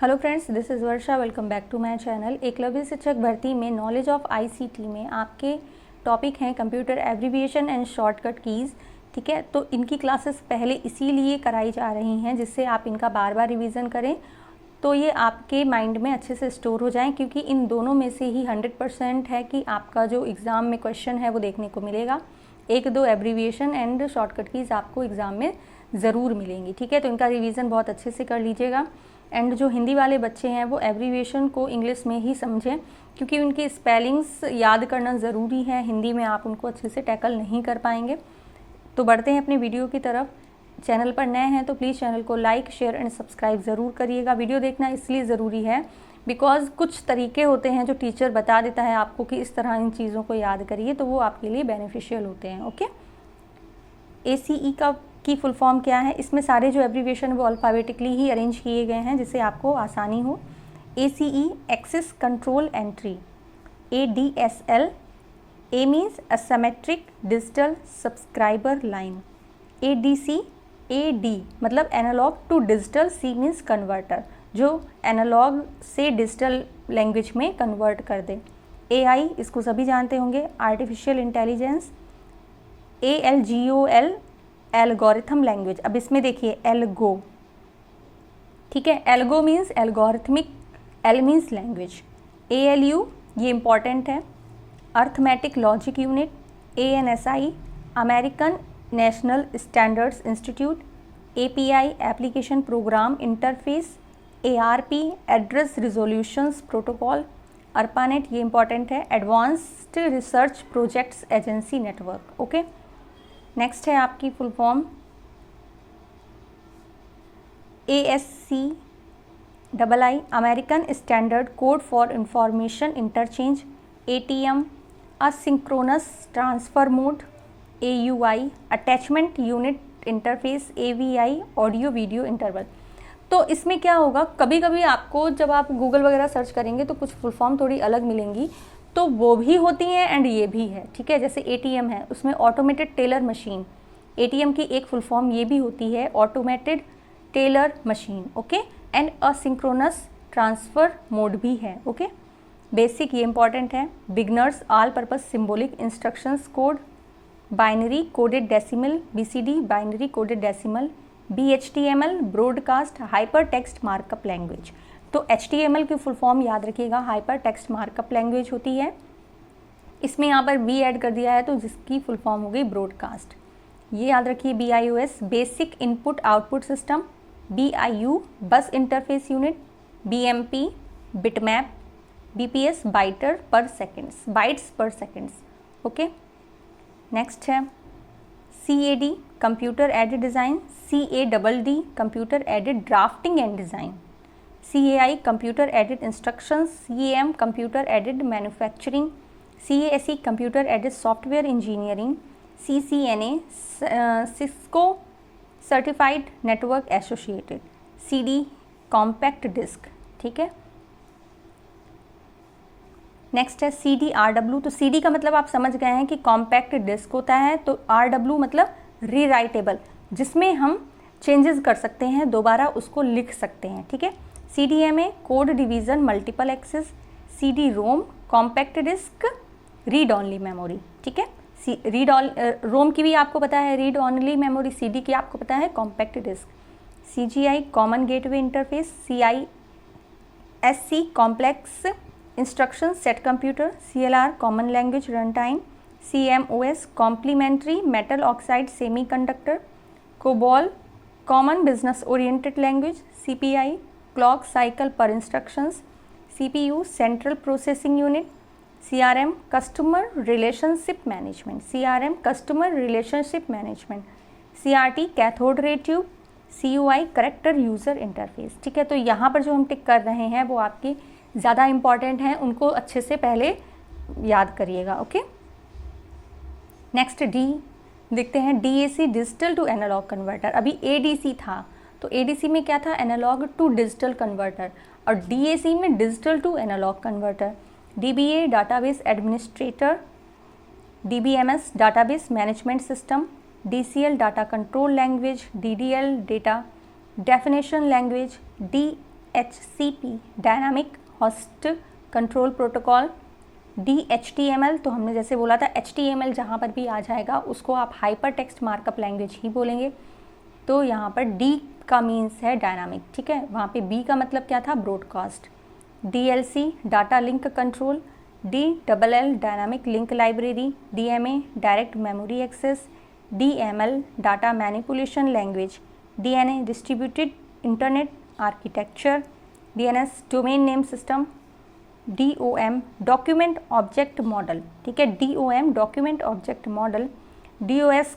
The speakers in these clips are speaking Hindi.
Hello friends, this is Varsha. Welcome back to my channel. Eklavya शिक्षक भर्ती में नॉलेज ऑफ आईसीटी में आपके टॉपिक हैं computer abbreviation and shortcut keys. ठीक है, तो इनकी क्लासेस पहले इसीलिए कराई जा रही हैं जिससे आप इनका बार बार रिवीजन करें तो ये आपके माइंड में अच्छे से स्टोर हो जाएं, क्योंकि इन दोनों में से ही 100% है कि आपका जो एग्ज़ाम में क्वेश्चन है वो देखने को मिलेगा। एक दो एब्रीविएशन एंड शॉर्टकट कीज़ आपको एग्ज़ाम में ज़रूर मिलेंगी। ठीक है, तो इनका रिवीजन बहुत अच्छे से कर लीजिएगा। एंड जो हिंदी वाले बच्चे हैं वो एब्रीविएशन को इंग्लिश में ही समझें, क्योंकि उनकी स्पेलिंग्स याद करना ज़रूरी है। हिंदी में आप उनको अच्छे से टैकल नहीं कर पाएंगे। तो बढ़ते हैं अपने वीडियो की तरफ। चैनल पर नए हैं तो प्लीज़ चैनल को लाइक, शेयर एंड सब्सक्राइब ज़रूर करिएगा। वीडियो देखना इसलिए ज़रूरी है बिकॉज कुछ तरीके होते हैं जो टीचर बता देता है आपको कि इस तरह इन चीज़ों को याद करिए, तो वो आपके लिए बेनिफिशियल होते हैं। ओके, ACE की फुल फॉर्म क्या है? इसमें सारे जो एब्रीविएशन वो अल्फ़ाबेटिकली ही अरेंज किए गए हैं जिससे आपको आसानी हो। ACE access control entry, ADSL, A means asymmetric digital subscriber line, ADC, AD मतलब analogue to digital, C means converter जो एनालॉग से डिजिटल लैंग्वेज में कन्वर्ट कर दे। AI इसको सभी जानते होंगे, artificial intelligence. ALGOL algorithm language. अब इसमें देखिए एल्गो, ठीक है, algo means algorithmic, L means language. ALU ये इंपॉर्टेंट है, arithmetic logic unit. ANSI American national standards institute. API application program interface. ARP address resolutions protocol. ARPANET ये इंपॉर्टेंट है, advanced research projects agency network. Okay, next है आपकी full form ASCII American standard code for information interchange. ATM asynchronous transfer mode. AUI attachment unit interface. AVI audio video interval. तो इसमें क्या होगा, कभी कभी आपको जब आप गूगल वगैरह सर्च करेंगे तो कुछ फुल फॉर्म थोड़ी अलग मिलेंगी, तो वो भी होती हैं एंड ये भी है। ठीक है, जैसे ATM है, उसमें ऑटोमेटेड टेलर मशीन। ATM की एक फुल फॉर्म ये भी होती है, automated teller machine. Okay, and asynchronous transfer mode भी है। ओके, बेसिक ये इंपॉर्टेंट है। Beginners all purpose symbolic instructions code. Binary coded decimal, BCD binary coded decimal. BHTML broadcast hyper text markup language. तो HTML की फुल फॉर्म याद रखिएगा, हाइपर टेक्स्ट मार्कअप लैंग्वेज होती है। इसमें यहाँ पर B ऐड कर दिया है तो जिसकी फुल फॉर्म हो गई ब्रॉडकास्ट। ये याद रखिए, BIOS basic input output system. BIU bus interface unit. BMP bitmap. BPS bytes per seconds, bytes per seconds. Okay, next है CAD computer aided design. CADD computer aided drafting and design. CAI computer aided instructions. CAM computer aided manufacturing. CASE computer aided software engineering. CCNA Cisco certified network associated. CD compact disc. ठीक है, नेक्स्ट है CDRW। तो CD का मतलब आप समझ गए हैं कि कॉम्पैक्ट डिस्क होता है, तो RW मतलब रीराइटेबल, जिसमें हम चेंजेस कर सकते हैं, दोबारा उसको लिख सकते हैं। ठीक है, CDMA code division multiple access. CD-ROM compact disc read only memory. ठीक है, रोम की भी आपको पता है रीड ऑनली मेमोरी, CD की आपको पता है compact disc. CGI common gateway interface. CISC complex instruction set computer. CLR common language run time. CMOS complementary metal oxide semiconductor. COBOL common business oriented language. CPI clock cycle per instructions. CPU central processing unit. CRM customer relationship management. CRM customer relationship management. CRT cathode ray tube. CUI character user interface. ठीक है, तो यहाँ पर जो हम टिक कर रहे हैं वो आपकी ज़्यादा इंपॉर्टेंट हैं, उनको अच्छे से पहले याद करिएगा। ओके, नेक्स्ट D देखते हैं। DAC digital to analogue converter. अभी ADC था, तो ADC में क्या था, एनालॉग टू डिजिटल कन्वर्टर, और DAC में digital to analogue converter. DBA database administrator. DBMS database management system. DCL data control language. DDL data definition language. DHCP dynamic host control protocol. DHTML तो हमने जैसे बोला था HTML जहाँ पर भी आ जाएगा उसको आप हाइपर टेक्स्ट मार्कअप लैंग्वेज ही बोलेंगे। तो यहाँ पर D का मीन्स है डायनामिक, ठीक है। वहाँ पे B का मतलब क्या था, broadcast. DLC data link control. DLL dynamic link library. DMA direct memory access. DML data manipulation language. DNA distributed internet architecture. DNS domain name system. DOM document object model, ठीक है। DOM document object model. DOS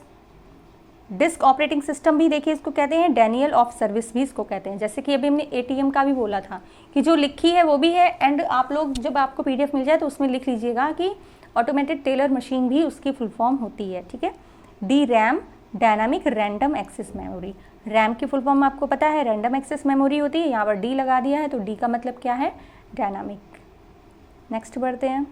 disk operating system भी देखिए इसको कहते हैं, डैनियल ऑफ सर्विस भी इसको कहते हैं। जैसे कि अभी हमने ATM का भी बोला था कि जो लिखी है वो भी है, एंड आप लोग जब आपको PDF मिल जाए तो उसमें लिख लीजिएगा कि ऑटोमेटेड टेलर मशीन भी उसकी फुल फॉर्म होती है, ठीक है। DRAM dynamic random access memory. RAM की फुल फॉर्म आपको पता है रैंडम एक्सेस मेमोरी होती है, यहाँ पर D लगा दिया है तो D का मतलब क्या है, डायनामिक। नेक्स्ट बढ़ते हैं।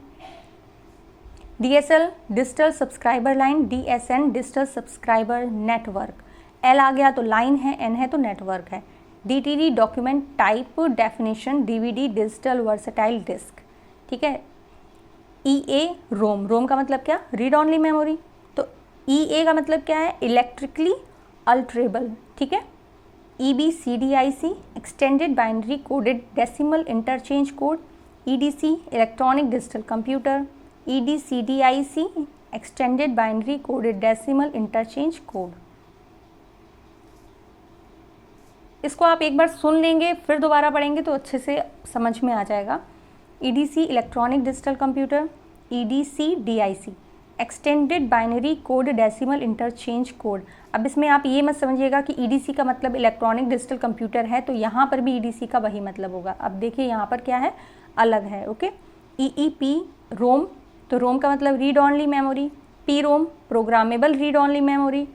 DSL digital subscriber line. DSN digital subscriber network. L आ गया तो लाइन है, N है तो नेटवर्क है। DTD document type definition. DVD digital versatile disc, ठीक है। EA ROM. रोम का मतलब क्या, रीड ऑनली मेमोरी। तो EA का मतलब क्या है, इलेक्ट्रिकली अल्टरेबल, ठीक है। EBCDIC extended binary coded decimal interchange code. EDC electronic digital computer. EDCDIC extended binary coded decimal interchange code. इसको आप एक बार सुन लेंगे फिर दोबारा पढ़ेंगे तो अच्छे से समझ में आ जाएगा। EDC electronic digital computer. EDCDIC extended binary code decimal interchange code. अब इसमें आप ये मत समझिएगा कि EDC का मतलब इलेक्ट्रॉनिक डिजिटल कंप्यूटर है तो यहाँ पर भी EDC का वही मतलब होगा। अब देखिए यहाँ पर क्या है, अलग है, ओके। EEP रोम, तो रोम का मतलब read only memory. P ROM programmable read only memory.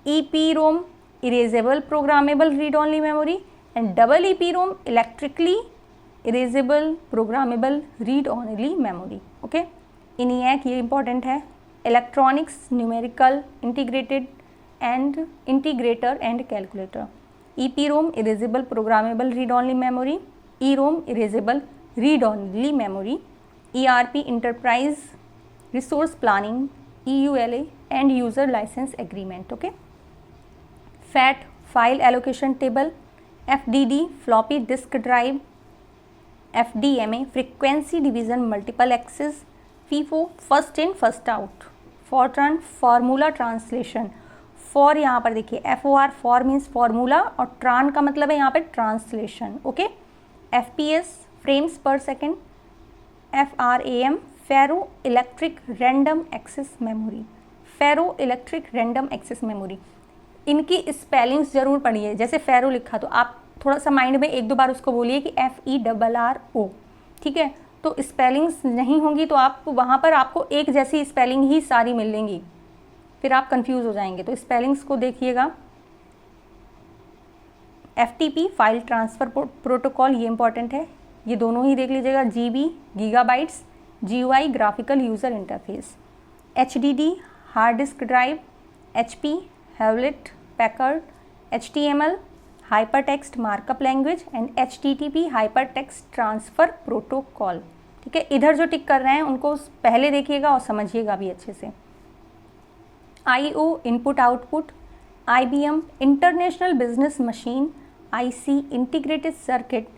EP ROM erasable programmable read only memory. And EEP ROM electrically erasable programmable read only memory, okay. ENIAC ये इंपॉर्टेंट है, electronics numerical integrated and integrator and calculator. EP ROM erasable programmable read only memory. E ROM erasable read only memory. ERP enterprise resource planning, EULA end user licence agreement, okay. FAT file allocation table. FDD floppy disk drive. FDMA frequency division multiple access. FIFO first in first out. Fortran formula translation. For यहाँ पर देखिए FOR फॉर मीन्स फार्मूला और ट्रान का मतलब है यहाँ पे ट्रांसलेशन, ओके। FPS फ्रेम्स पर सेकेंड। FRAM फेरो इलेक्ट्रिक रैंडम एक्सेस मेमोरी। फेरो इलेक्ट्रिक रैंडम एक्सेस मेमोरी, इनकी स्पेलिंग्स जरूर पढ़िए। जैसे फेरो लिखा तो आप थोड़ा सा माइंड में एक दो बार उसको बोलिए कि FERRO, ठीक है। तो स्पेलिंग्स नहीं होंगी तो आप वहाँ पर आपको एक जैसी स्पेलिंग ही सारी मिलेंगी, फिर आप कंफ्यूज हो जाएंगे। तो स्पेलिंग्स को देखिएगा। FTP फाइल ट्रांसफ़र प्रोटोकॉल, ये इंपॉर्टेंट है, ये दोनों ही देख लीजिएगा। GB gigabytes. GUI graphical user interface. HDD hard disk drive. HP Hewlett Packard. HTML hyper text markup language and HTTP hyper text transfer protocol, ठीक है। इधर जो टिक कर रहे हैं उनको पहले देखिएगा और समझिएगा भी अच्छे से। IO input output. IBM international business machine. IC integrated circuit.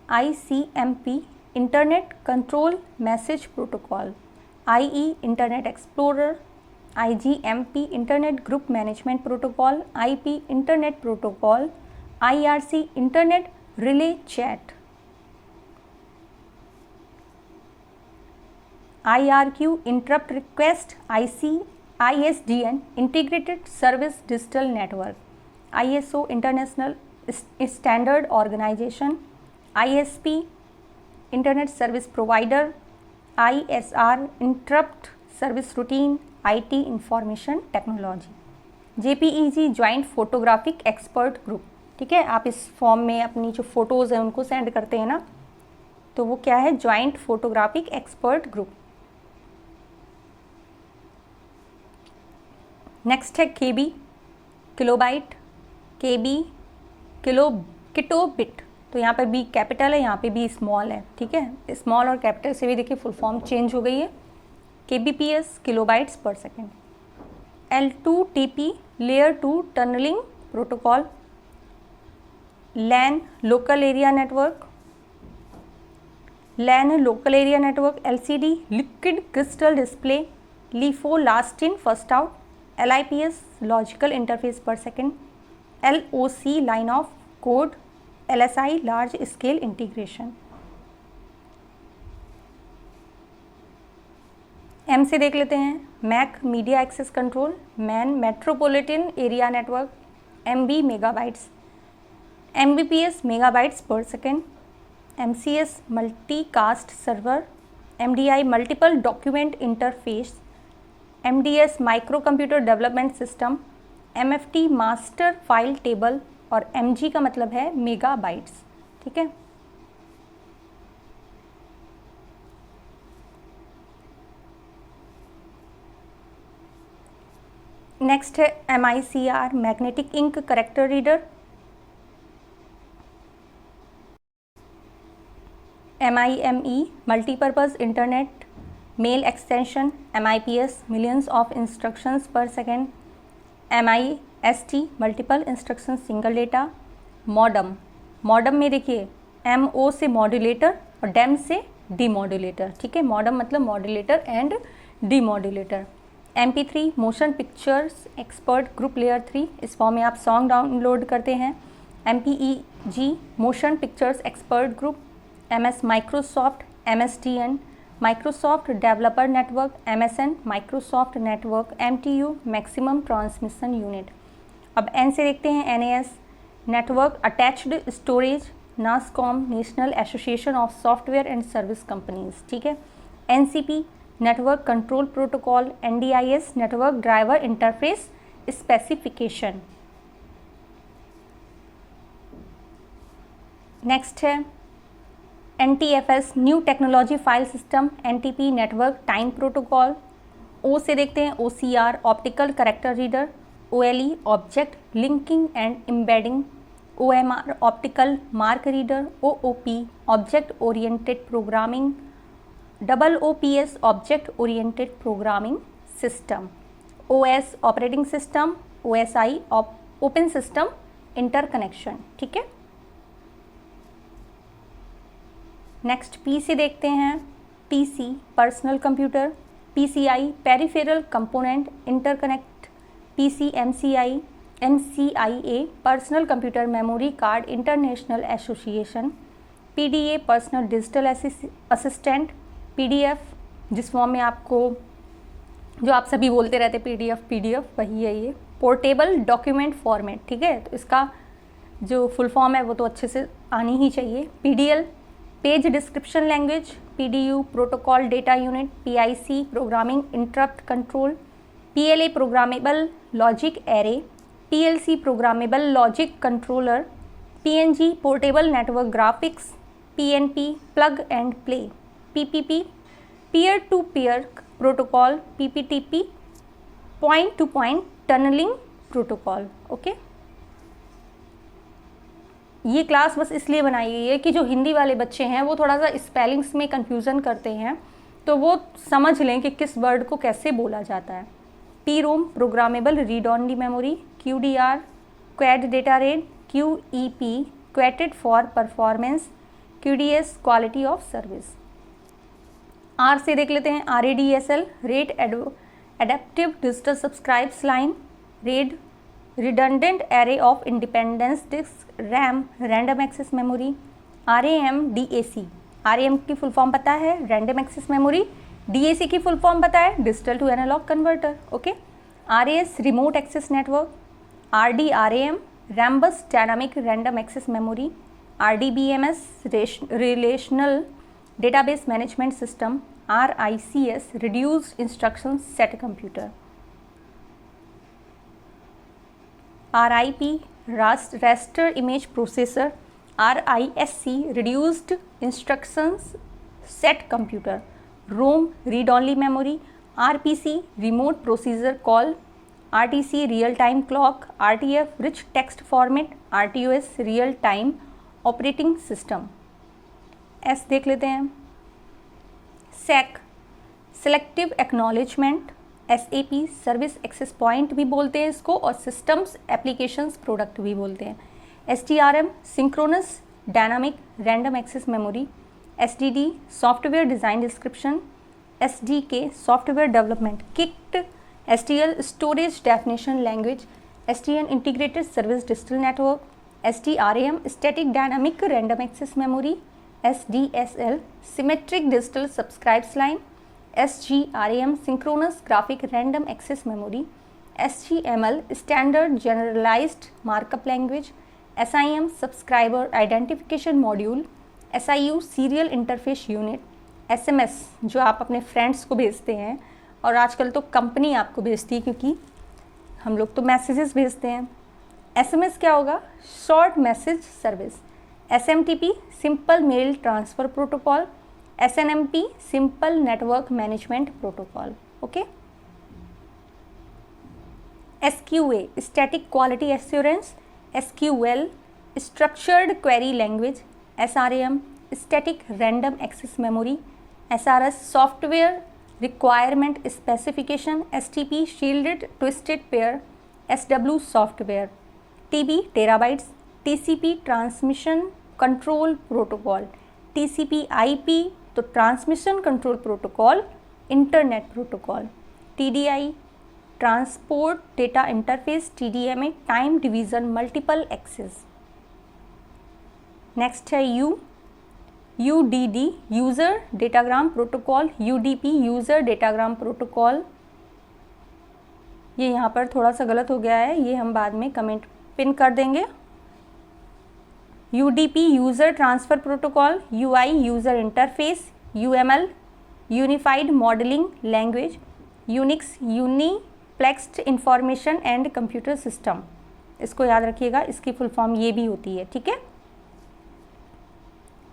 ICMP internet control message protocol. IE Internet Explorer. IGMP internet group management protocol. IP internet protocol. IRC internet relay chat. IRQ interrupt request. ISDN integrated service digital network. ISO international standard organisation. ISP internet service provider. ISR interrupt service routine. IT information technology. JPEG joint photographic expert group, ठीक है। आप इस फॉर्म में अपनी जो फोटोज़ हैं उनको सेंड करते हैं ना, तो वो क्या है, joint photographic expert group. Next है KB किलोबाइट। KB किलोबिट, तो यहाँ पे बी कैपिटल है, यहाँ पे बी स्मॉल है, ठीक है। स्मॉल और कैपिटल से भी देखिए फुल फॉर्म चेंज हो गई है। kbps kilobytes per second. L2TP layer 2 tunneling protocol. LAN local area network. LAN local area network. LCD liquid crystal display. LIFO last in first out. LIPS logical interface per second. LOC line of code. LSI large scale integration. M से देख लेते हैं। MAC media access control. MAN metropolitan area network. MB megabytes. MBPS megabytes per second. MCS multicast server. MDI multiple document interface. MDS micro computer development system. MFT master file table. और MG का मतलब है मेगाबाइट्स, ठीक है। नेक्स्ट है MICR magnetic ink character reader. MIME multipurpose internet mail extension. MIPS millions of instructions per second. MIST multiple instruction single data. Modem में देखिए MO से मॉड्यूलेटर और डेम से डीमॉड्यूलेटर, ठीक है। मॉडम मतलब modulator and demodulator. MP3 motion pictures expert group layer 3, इस फॉर्म में आप सॉन्ग डाउनलोड करते हैं। MPEG motion pictures expert group. MS Microsoft MSDN Microsoft developer network. MSN Microsoft network. MTU maximum transmission unit. अब N से देखते हैं NAS network attached storage. NASSCOM national association of software and service companies, ठीक है। NCP network control protocol. NDIS network driver interface specification. Next है NTFS new technology file system. NTP network time protocol. O से देखते हैं OCR optical character reader. OLE object linking and embedding. OMR optical mark reader. OOP object oriented programming. OOPS object oriented programming system. OS operating system. OSI open system interconnection, ठीक है। नेक्स्ट P से देखते हैं PC personal computer. PCI peripheral component interconnect. PCMCI MCIA personal computer memory card international association. PDA personal digital assistant. PDF जिस फॉर्म में आपको जो आप सभी बोलते रहते PDF वही है ये। पोर्टेबल डॉक्यूमेंट फॉर्मेट, ठीक है। तो इसका जो फुल फॉर्म है वो तो अच्छे से आनी ही चाहिए। PDL page description language. PDU protocol data unit. PIC programming interrupt control. PLA programmable logic array. PLC programmable logic controller. PNG portable network graphics. PNP plug and play. PPP peer to peer protocol. PPTP point to point tunnelling protocol, okay. ये क्लास बस इसलिए बनाई गई है कि जो हिंदी वाले बच्चे हैं वो थोड़ा सा स्पेलिंग्स में कन्फ्यूज़न करते हैं, तो वो समझ लें कि किस वर्ड को कैसे बोला जाता है। PROM programmable read only memory. QDR quad data rate. QEP quoted for performance. QDS quality of service. R से देख लेते हैं RADSL rate adaptive digital subscribes line. RAID redundant array of independence disk। RAM random access memory। RAM DAC RAM की फुल फॉर्म पता है random access memory। DAC की फुल फॉर्म पता है digital to analogue converter, okay. RAS remote access network. RDRAM Rambus dynamic random access memory. RDBMS relational database management system. RICS reduced instruction set computer. RIP raster image processor। RISC reduced instructions set computer। ROM read only memory। RPC remote procedure call। RTC real time clock। RTF rich text format। RTOS real time operating system. S देख लेते हैं, SACK selective acknowledgement, SAP service access point भी बोलते हैं इसको, और सिस्टम्स एप्लीकेशंस प्रोडक्ट भी बोलते हैं। STRM synchronous dynamic random access memory, SDD software design description, SDK software development kit, STL storage definition language, SDN integrated service digital network, SDRAM static dynamic random access memory, SDSL symmetric digital subscribes line, SGRAM synchronous graphic random access memory, SGML standard generalised markup language, SIM subscriber identification module, SIU serial interface unit, SMS जो आप अपने फ्रेंड्स को भेजते हैं, और आजकल तो कंपनी आपको भेजती है क्योंकि हम लोग तो मैसेजेस भेजते हैं। SMS क्या होगा? Short message service, SMTP simple mail transfer protocol, SNMP simple network management protocol. Okay, SQA static quality assurance, SQL structured query language, SRAM static random access memory, SRS software requirement specification, STP shielded twisted pair, SW software, TB terabytes, TCP transmission control protocol, TCP IP तो transmission control protocol internet protocol, TDI transport data interface, TDMA time division multiple access. Next है UDD user datagram protocol, UDP user datagram protocol. ये यहाँ पर थोड़ा सा गलत हो गया है, ये हम बाद में कमेंट पिन कर देंगे। UDP user transfer protocol, UI user interface, UML unified modelling language, Unix uniplexed information and computer system. इसको याद रखिएगा, इसकी फुल फॉर्म ये भी होती है, ठीक है।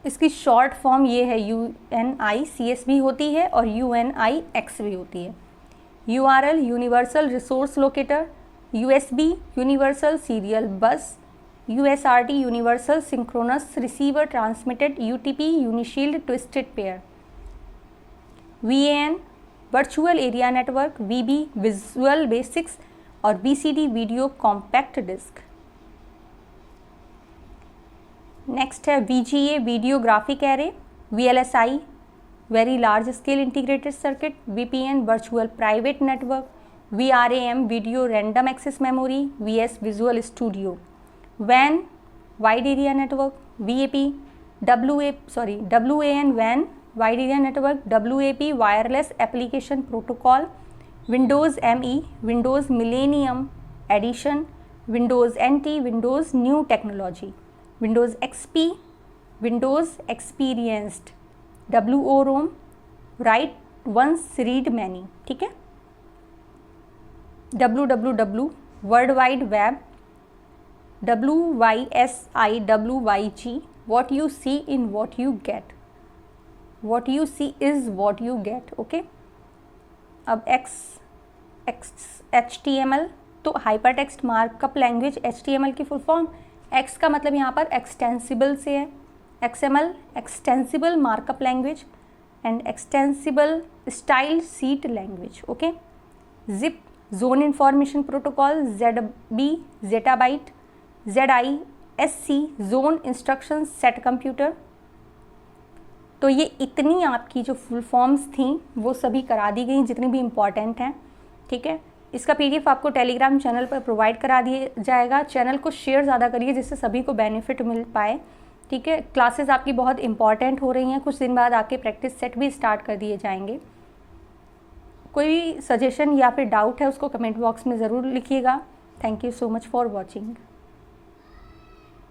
इसकी शॉर्ट फॉर्म ये है, UNICS भी होती है और UNIX भी होती है। URL universal resource locator, USB universal serial bus, USRT universal synchronous receiver transmitted, UTP unishielded twisted pair, VAN virtual area network, VB visual basics और BCD video compact disc. Next है VGA video graphic array, VLSI very large scale integrated circuit, VPN virtual private network, VRAM video random access memory, VS visual studio, WAN wide area network, WAN WAN wide area network, WAP wireless application protocol, Windows ME Windows millennium edition, Windows NT Windows new technology, Windows XP Windows experienced, WOROM write once read many, ठीक है। WWW world wide web, WYSIWYG what you see in what you get, what you see is what you get, okay. अब HTML तो hyper text markup language, HTML की फुल फॉर्म, X का मतलब यहाँ पर एक्सटेंसिबल से है, XML extensible markup language and extensible style seat language, okay. ZIP zone information protocol, ZB zettabyte, ZISC zone instruction set computer. तो ये इतनी आपकी जो फुल फॉर्म्स थी वो सभी करा दी गई जितनी भी इम्पॉर्टेंट हैं, ठीक है। इसका PDF आपको टेलीग्राम चैनल पर प्रोवाइड करा दिया जाएगा। चैनल को शेयर ज़्यादा करिए जिससे सभी को बेनिफिट मिल पाए, ठीक है। क्लासेस आपकी बहुत इंपॉर्टेंट हो रही हैं, कुछ दिन बाद आपके प्रैक्टिस सेट भी स्टार्ट कर दिए जाएंगे। कोई सजेशन या फिर डाउट है उसको कमेंट बॉक्स में ज़रूर लिखिएगा। Thank you so much for watching.